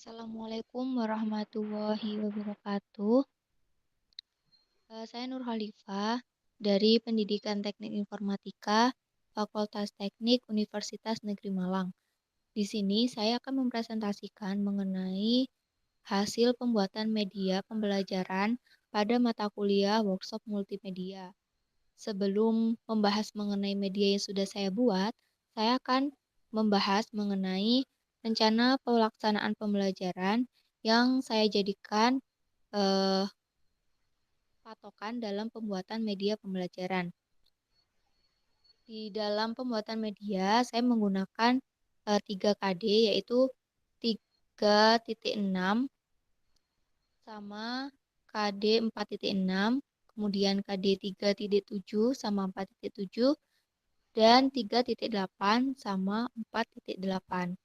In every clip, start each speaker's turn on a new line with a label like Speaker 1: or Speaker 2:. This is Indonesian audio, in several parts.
Speaker 1: Assalamualaikum warahmatullahi wabarakatuh. Saya Nur Khalifah dari Pendidikan Teknik Informatika, Fakultas Teknik Universitas Negeri Malang. Di sini saya akan mempresentasikan mengenai hasil pembuatan media pembelajaran pada mata kuliah workshop multimedia. Sebelum membahas mengenai media yang sudah saya buat, saya akan membahas mengenai rencana pelaksanaan pembelajaran yang saya jadikan eh, patokan dalam pembuatan media pembelajaran. Di dalam pembuatan media, saya menggunakan 3KD, yaitu 3.6 sama KD 4.6, kemudian KD 3.7 sama 4.7, dan 3.8 sama 4.8.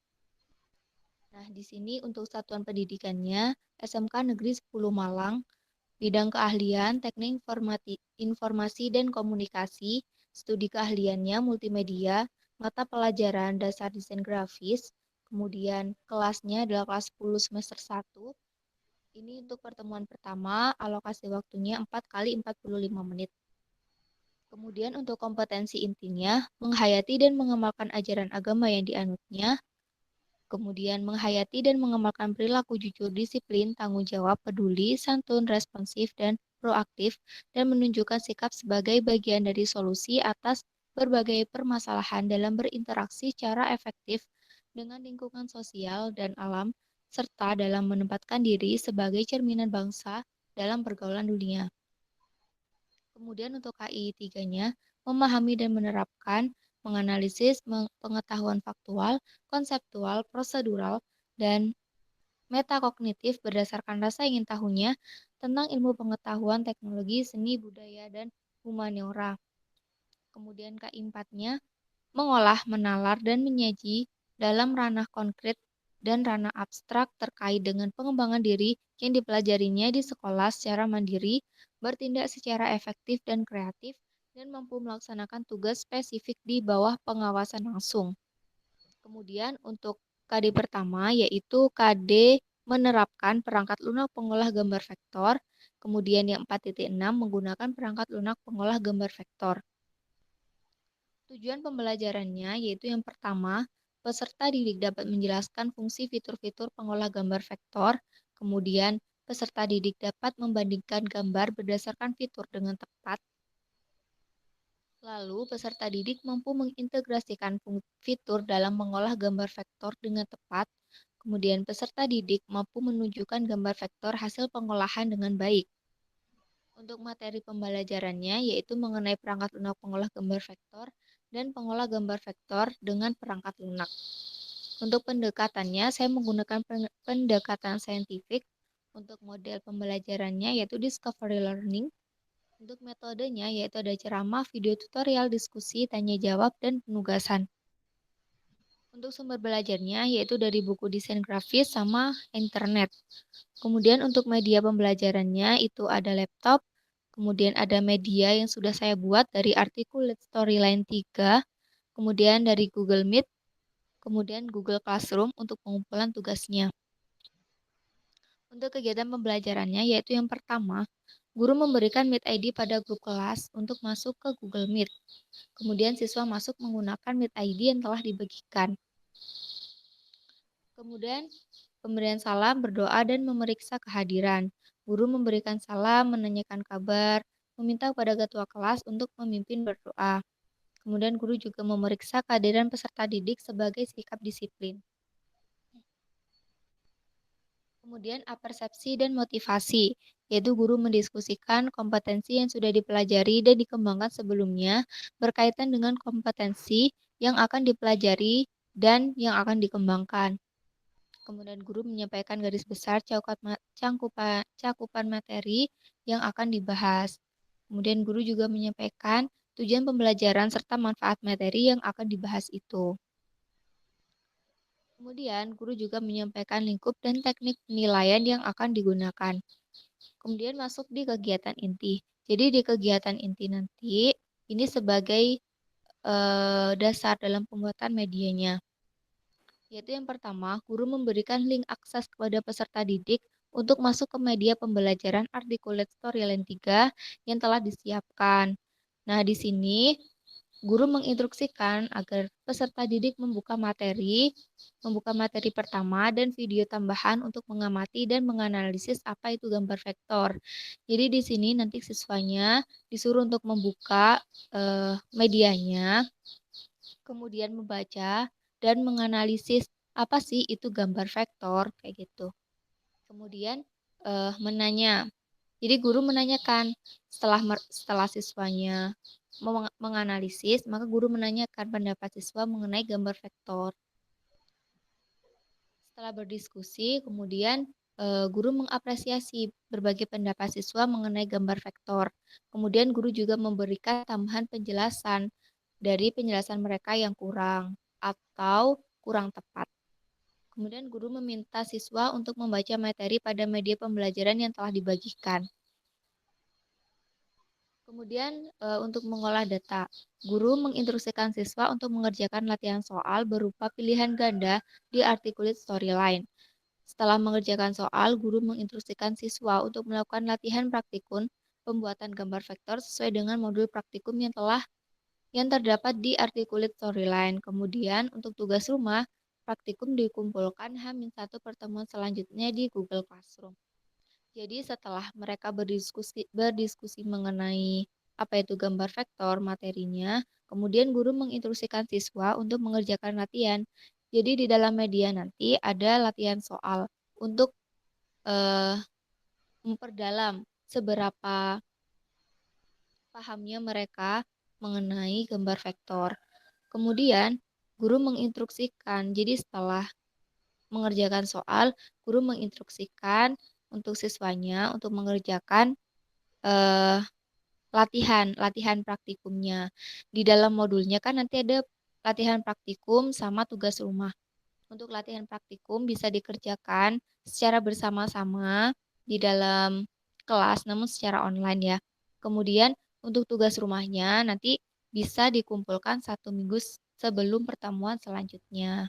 Speaker 1: Nah, di sini untuk satuan pendidikannya SMK Negeri 10 Malang, bidang keahlian Teknik Informasi dan Komunikasi, studi keahliannya multimedia, mata pelajaran dasar desain grafis, kemudian kelasnya adalah kelas 10 semester 1. Ini untuk pertemuan pertama, alokasi waktunya 4 kali 45 menit. Kemudian untuk kompetensi intinya, menghayati dan mengamalkan ajaran agama yang dianutnya, kemudian menghayati dan mengamalkan perilaku jujur, disiplin, tanggung jawab, peduli, santun, responsif, dan proaktif, dan menunjukkan sikap sebagai bagian dari solusi atas berbagai permasalahan dalam berinteraksi secara efektif dengan lingkungan sosial dan alam, serta dalam menempatkan diri sebagai cerminan bangsa dalam pergaulan dunia. Kemudian untuk KI 3-nya, memahami dan menerapkan, menganalisis pengetahuan faktual, konseptual, prosedural, dan metakognitif berdasarkan rasa ingin tahunya tentang ilmu pengetahuan, teknologi, seni, budaya, dan humaniora. Kemudian KI 4-nya, mengolah, menalar, dan menyaji dalam ranah konkret dan ranah abstrak terkait dengan pengembangan diri yang dipelajarinya di sekolah secara mandiri, bertindak secara efektif dan kreatif, dan mampu melaksanakan tugas spesifik di bawah pengawasan langsung. Kemudian untuk KD pertama yaitu KD menerapkan perangkat lunak pengolah gambar vektor, kemudian yang 4.6 menggunakan perangkat lunak pengolah gambar vektor. Tujuan pembelajarannya yaitu yang pertama, peserta didik dapat menjelaskan fungsi fitur-fitur pengolah gambar vektor, kemudian peserta didik dapat membandingkan gambar berdasarkan fitur dengan tepat. Lalu, peserta didik mampu mengintegrasikan fitur dalam mengolah gambar vektor dengan tepat. Kemudian, peserta didik mampu menunjukkan gambar vektor hasil pengolahan dengan baik. Untuk materi pembelajarannya, yaitu mengenai perangkat lunak pengolah gambar vektor dan pengolah gambar vektor dengan perangkat lunak. Untuk pendekatannya, saya menggunakan pendekatan saintifik. Untuk model pembelajarannya, yaitu discovery learning. Untuk metodenya, yaitu ada ceramah, video tutorial, diskusi, tanya jawab, dan penugasan. Untuk sumber belajarnya, yaitu dari buku desain grafis sama internet. Kemudian untuk media pembelajarannya, itu ada laptop, kemudian ada media yang sudah saya buat dari Articulate Storyline 3, kemudian dari Google Meet, kemudian Google Classroom untuk pengumpulan tugasnya. Untuk kegiatan pembelajarannya, yaitu yang pertama, guru memberikan Meet ID pada grup kelas untuk masuk ke Google Meet. Kemudian siswa masuk menggunakan Meet ID yang telah dibagikan. Kemudian pemberian salam, berdoa, dan memeriksa kehadiran. Guru memberikan salam, menanyakan kabar, meminta kepada ketua kelas untuk memimpin berdoa. Kemudian guru juga memeriksa kehadiran peserta didik sebagai sikap disiplin. Kemudian apersepsi dan motivasi, yaitu guru mendiskusikan kompetensi yang sudah dipelajari dan dikembangkan sebelumnya berkaitan dengan kompetensi yang akan dipelajari dan yang akan dikembangkan. Kemudian guru menyampaikan garis besar cakupan materi yang akan dibahas. Kemudian guru juga menyampaikan tujuan pembelajaran serta manfaat materi yang akan dibahas itu. Kemudian guru juga menyampaikan lingkup dan teknik penilaian yang akan digunakan. Kemudian masuk di kegiatan inti. Jadi di kegiatan inti nanti ini sebagai dasar dalam pembuatan medianya. Yaitu yang pertama, guru memberikan link akses kepada peserta didik untuk masuk ke media pembelajaran Articulate Storyline 3 yang telah disiapkan. Nah, di sini guru menginstruksikan agar peserta didik membuka materi pertama dan video tambahan untuk mengamati dan menganalisis apa itu gambar vektor. Jadi di sini nanti siswanya disuruh untuk membuka medianya, kemudian membaca dan menganalisis apa sih itu gambar vektor kayak gitu. Kemudian menanya. Jadi guru menanyakan setelah siswanya menganalisis, maka guru menanyakan pendapat siswa mengenai gambar vektor. Setelah berdiskusi, kemudian guru mengapresiasi berbagai pendapat siswa mengenai gambar vektor. Kemudian guru juga memberikan tambahan penjelasan dari penjelasan mereka yang kurang atau kurang tepat. Kemudian guru meminta siswa untuk membaca materi pada media pembelajaran yang telah dibagikan. Kemudian untuk mengolah data, guru menginstruksikan siswa untuk mengerjakan latihan soal berupa pilihan ganda di Articulate Storyline. Setelah mengerjakan soal, guru menginstruksikan siswa untuk melakukan latihan praktikum pembuatan gambar vektor sesuai dengan modul praktikum yang terdapat di Articulate Storyline. Kemudian untuk tugas rumah, praktikum dikumpulkan H-1 pertemuan selanjutnya di Google Classroom. Jadi setelah mereka berdiskusi mengenai apa itu gambar vektor materinya, kemudian guru menginstruksikan siswa untuk mengerjakan latihan. Jadi di dalam media nanti ada latihan soal untuk eh, memperdalam seberapa pahamnya mereka mengenai gambar vektor. Kemudian guru menginstruksikan, jadi setelah mengerjakan soal, guru menginstruksikan untuk siswanya untuk mengerjakan eh, latihan praktikumnya. Di dalam modulnya kan nanti ada latihan praktikum sama tugas rumah. Untuk latihan praktikum bisa dikerjakan secara bersama-sama di dalam kelas, namun secara online ya. Kemudian untuk tugas rumahnya nanti bisa dikumpulkan 1 minggu sebelum pertemuan selanjutnya.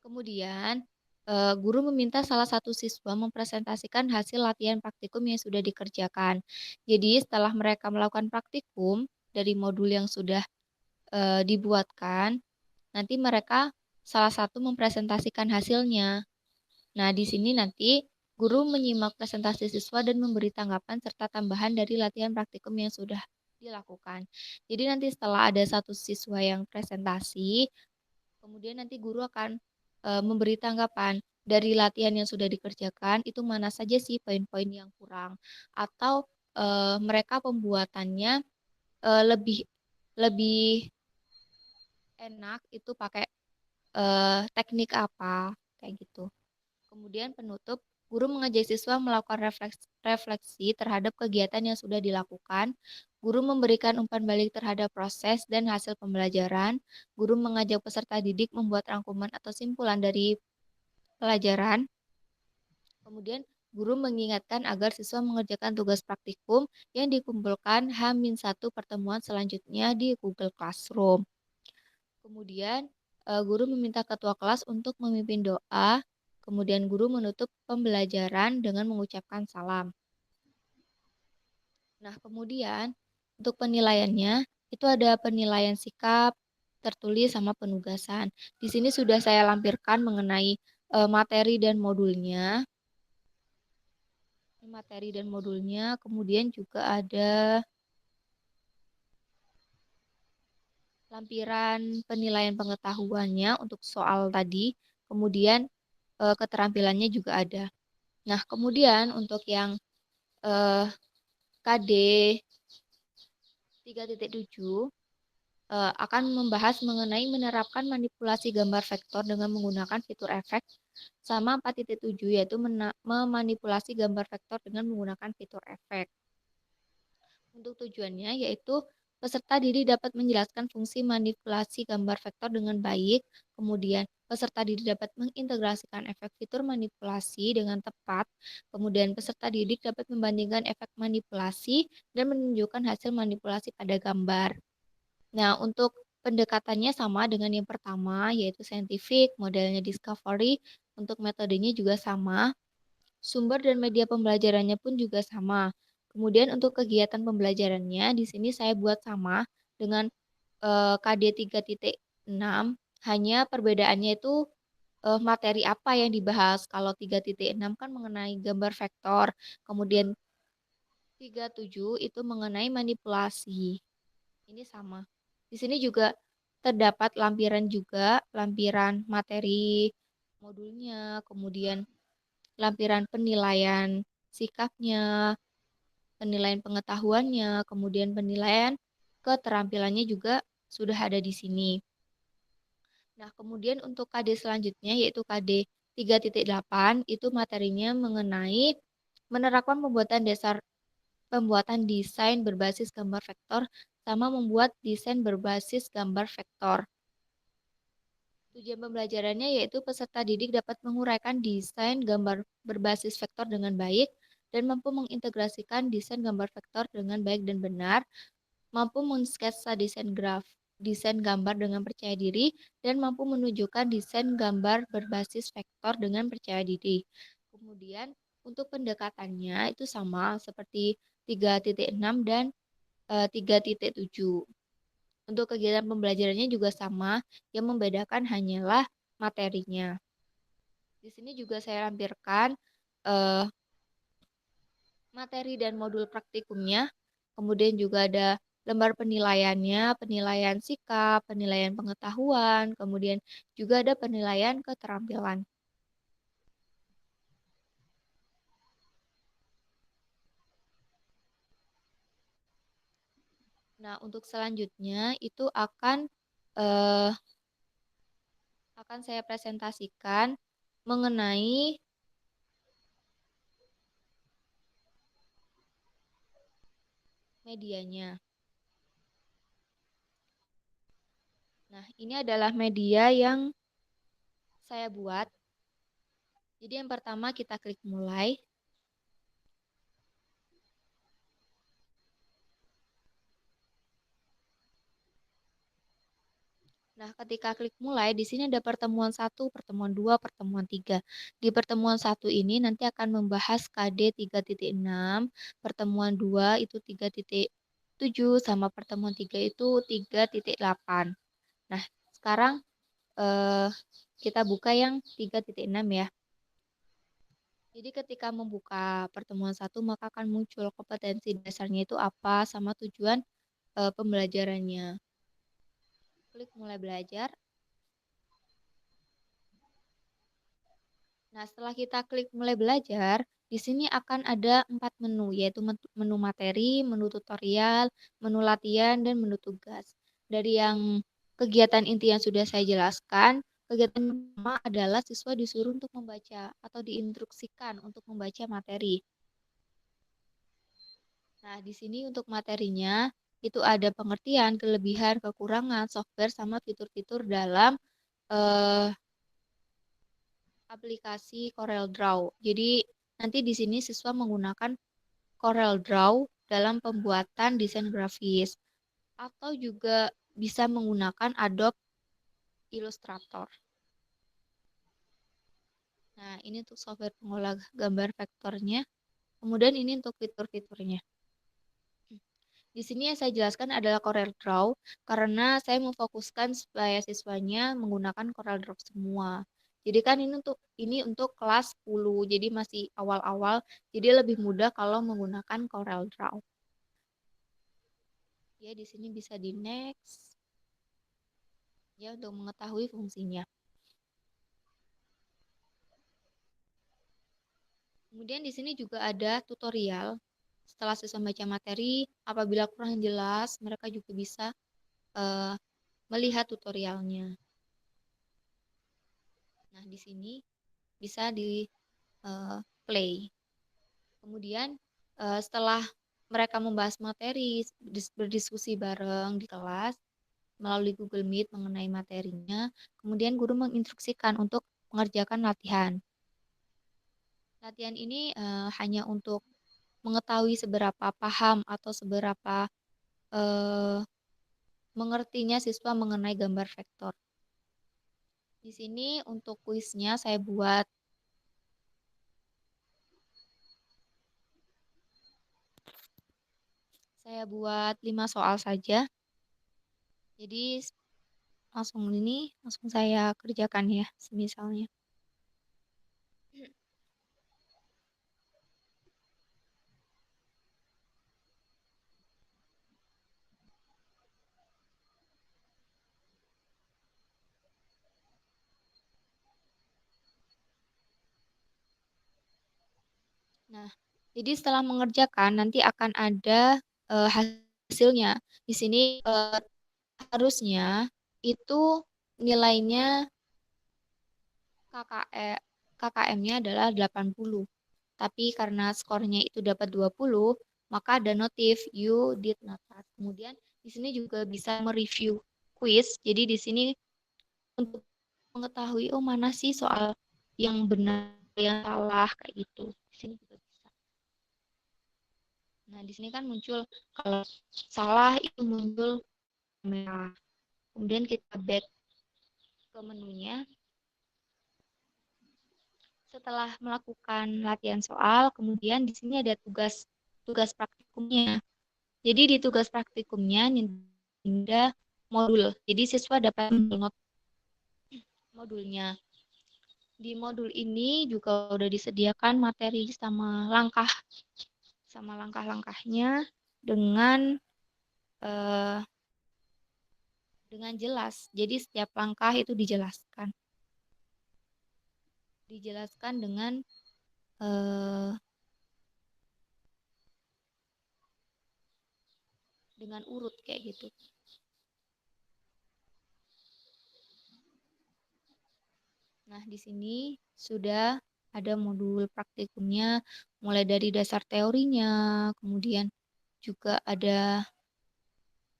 Speaker 1: Kemudian, guru meminta salah satu siswa mempresentasikan hasil latihan praktikum yang sudah dikerjakan. Jadi, setelah mereka melakukan praktikum dari modul yang sudah dibuatkan, nanti mereka salah satu mempresentasikan hasilnya. Nah, di sini nanti guru menyimak presentasi siswa dan memberi tanggapan serta tambahan dari latihan praktikum yang sudah dilakukan. Jadi nanti setelah ada satu siswa yang presentasi, kemudian nanti guru akan memberi tanggapan dari latihan yang sudah dikerjakan, itu mana saja sih poin-poin yang kurang, atau mereka pembuatannya lebih lebih enak itu pakai teknik apa kayak gitu. Kemudian penutup, guru mengajak siswa melakukan refleksi terhadap kegiatan yang sudah dilakukan. Guru memberikan umpan balik terhadap proses dan hasil pembelajaran. Guru mengajak peserta didik membuat rangkuman atau simpulan dari pelajaran. Kemudian guru mengingatkan agar siswa mengerjakan tugas praktikum yang dikumpulkan H-1 pertemuan selanjutnya di Google Classroom. Kemudian guru meminta ketua kelas untuk memimpin doa. Kemudian guru menutup pembelajaran dengan mengucapkan salam. Nah, kemudian untuk penilaiannya itu ada penilaian sikap, tertulis sama penugasan. Di sini sudah saya lampirkan mengenai materi dan modulnya. Materi dan modulnya, kemudian juga ada lampiran penilaian pengetahuannya untuk soal tadi, kemudian keterampilannya juga ada. Nah, kemudian untuk yang KD 3.7 akan membahas mengenai menerapkan manipulasi gambar vektor dengan menggunakan fitur efek, sama 4.7 yaitu memanipulasi gambar vektor dengan menggunakan fitur efek. Untuk tujuannya yaitu peserta didik dapat menjelaskan fungsi manipulasi gambar vektor dengan baik, kemudian peserta didik dapat mengintegrasikan efek fitur manipulasi dengan tepat, kemudian peserta didik dapat membandingkan efek manipulasi dan menunjukkan hasil manipulasi pada gambar. Nah, untuk pendekatannya sama dengan yang pertama, yaitu scientific, modelnya discovery, untuk metodenya juga sama, sumber dan media pembelajarannya pun juga sama. Kemudian untuk kegiatan pembelajarannya, di sini saya buat sama dengan KD 3.6, hanya perbedaannya itu materi apa yang dibahas. Kalau 3.6 kan mengenai gambar vektor, kemudian 37 itu mengenai manipulasi. Ini sama. Di sini juga terdapat lampiran juga, lampiran materi modulnya, kemudian lampiran penilaian sikapnya, penilaian pengetahuannya, kemudian penilaian keterampilannya juga sudah ada di sini. Nah, kemudian untuk KD selanjutnya yaitu KD 3.8 itu materinya mengenai menerapkan pembuatan desain berbasis gambar vektor sama membuat desain berbasis gambar vektor. Tujuan pembelajarannya yaitu peserta didik dapat menguraikan desain gambar berbasis vektor dengan baik dan mampu mengintegrasikan desain gambar vektor dengan baik dan benar, mampu mensketsa desain gambar dengan percaya diri, dan mampu menunjukkan desain gambar berbasis vektor dengan percaya diri. Kemudian untuk pendekatannya itu sama seperti 3.6 dan 3.7. Untuk kegiatan pembelajarannya juga sama, yang membedakan hanyalah materinya. Di sini juga saya lampirkan eh, materi dan modul praktikumnya, kemudian juga ada lembar penilaiannya, penilaian sikap, penilaian pengetahuan, kemudian juga ada penilaian keterampilan. Nah, untuk selanjutnya itu eh, akan saya presentasikan mengenai medianya. Nah, ini adalah media yang saya buat. Jadi yang pertama kita klik mulai. Nah, ketika klik mulai, di sini ada pertemuan 1, pertemuan 2, pertemuan 3. Di pertemuan 1 ini nanti akan membahas KD 3.6, pertemuan 2 itu 3.7, sama pertemuan 3 itu 3.8. Nah, sekarang eh, kita buka yang 3.6 ya. Jadi ketika membuka pertemuan 1, maka akan muncul kompetensi dasarnya itu apa, sama tujuan pembelajarannya. Klik mulai belajar. Nah, setelah kita klik mulai belajar, di sini akan ada 4 menu, yaitu menu materi, menu tutorial, menu latihan, dan menu tugas. Dari yang kegiatan inti yang sudah saya jelaskan, kegiatan pertama adalah siswa disuruh untuk membaca atau diinstruksikan untuk membaca materi. Nah, di sini untuk materinya itu ada pengertian, kelebihan, kekurangan, software, sama fitur-fitur dalam eh, aplikasi CorelDRAW. Jadi nanti di sini siswa menggunakan CorelDRAW dalam pembuatan desain grafis atau juga bisa menggunakan Adobe Illustrator. Nah, ini untuk software pengolah gambar vektornya. Kemudian ini untuk fitur-fiturnya. Di sini yang saya jelaskan adalah CorelDRAW karena saya memfokuskan supaya siswanya menggunakan CorelDRAW semua. Jadi kan ini untuk kelas 10, jadi masih awal-awal, jadi lebih mudah kalau menggunakan CorelDRAW. Ya, di sini bisa di next ya untuk mengetahui fungsinya. Kemudian di sini juga ada tutorial. Setelah siswa baca materi, apabila kurang jelas, mereka juga bisa eh, melihat tutorialnya. Nah, di sini bisa di play. Kemudian setelah mereka membahas materi, berdiskusi bareng di kelas melalui Google Meet mengenai materinya, kemudian guru menginstruksikan untuk mengerjakan latihan. Latihan ini hanya untuk mengetahui seberapa paham atau seberapa eh, mengertinya siswa mengenai gambar vektor. Di sini untuk kuisnya saya buat 5 soal saja. Jadi langsung saya kerjakan ya, misalnya. Nah, jadi setelah mengerjakan nanti akan ada hasilnya. Di sini harusnya itu nilainya KKM-nya adalah 80. Tapi karena skornya itu dapat 20, maka ada notif you did not pass. Kemudian di sini juga bisa mereview quiz. Jadi di sini untuk mengetahui oh mana sih soal yang benar, yang salah kayak gitu. Di sini juga bisa. Nah, di sini kan muncul kalau salah itu muncul merah. Kemudian kita back ke menunya. Setelah melakukan latihan soal, kemudian di sini ada tugas praktikumnya. Jadi di tugas praktikumnya ada modul. Jadi siswa dapat modulnya. Di modul ini juga udah disediakan materi sama langkah-langkahnya dengan eh, dengan jelas. Jadi setiap langkah itu dijelaskan eh, dengan urut kayak gitu. Nah, di sini sudah ada modul praktikumnya mulai dari dasar teorinya, kemudian juga ada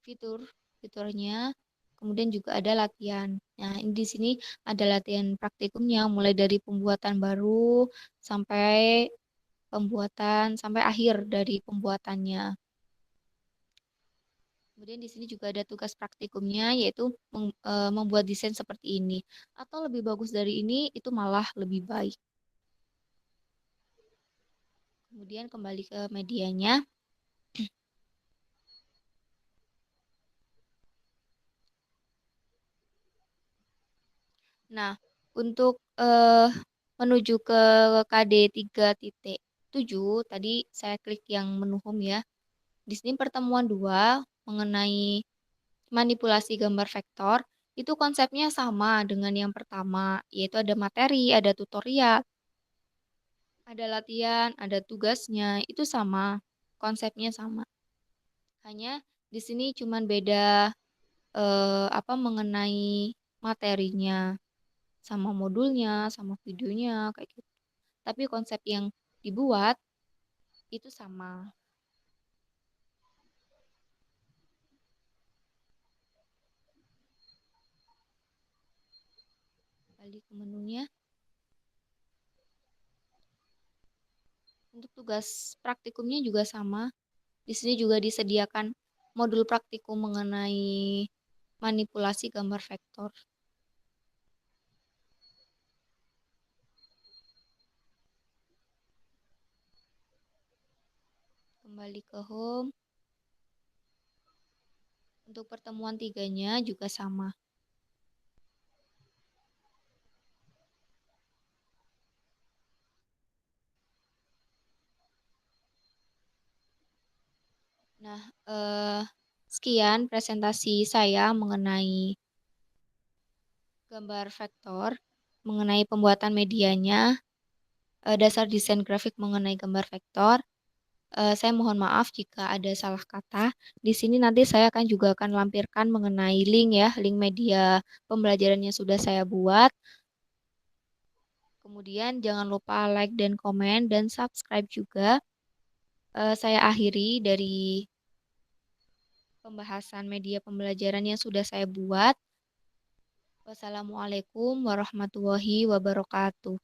Speaker 1: fiturnya, kemudian juga ada latihan. Nah, ini di sini ada latihan praktikumnya mulai dari pembuatan baru sampai akhir dari pembuatannya. Kemudian di sini juga ada tugas praktikumnya yaitu membuat desain seperti ini. Atau lebih bagus dari ini itu malah lebih baik. Kemudian kembali ke medianya. Nah, untuk menuju ke KD 3.7 tadi saya klik yang menu home ya. Di sini pertemuan 2 mengenai manipulasi gambar vektor itu konsepnya sama dengan yang pertama, yaitu ada materi, ada tutorial, ada latihan, ada tugasnya, itu sama, konsepnya sama. Hanya di sini cuman beda mengenai materinya, sama modulnya, sama videonya kayak gitu. Tapi konsep yang dibuat itu sama. Balik ke menunya. Untuk tugas praktikumnya juga sama. Di sini juga disediakan modul praktikum mengenai manipulasi gambar vektor. Kembali ke home. Untuk pertemuan 3-nya juga sama. Nah, sekian presentasi saya mengenai gambar vektor, mengenai pembuatan medianya, dasar desain grafik mengenai gambar vektor. Saya mohon maaf jika ada salah kata. Di sini nanti saya akan lampirkan mengenai link ya, link media pembelajaran yang sudah saya buat. Kemudian jangan lupa like dan komen dan subscribe juga. Saya akhiri dari pembahasan media pembelajaran yang sudah saya buat. Wassalamualaikum warahmatullahi wabarakatuh.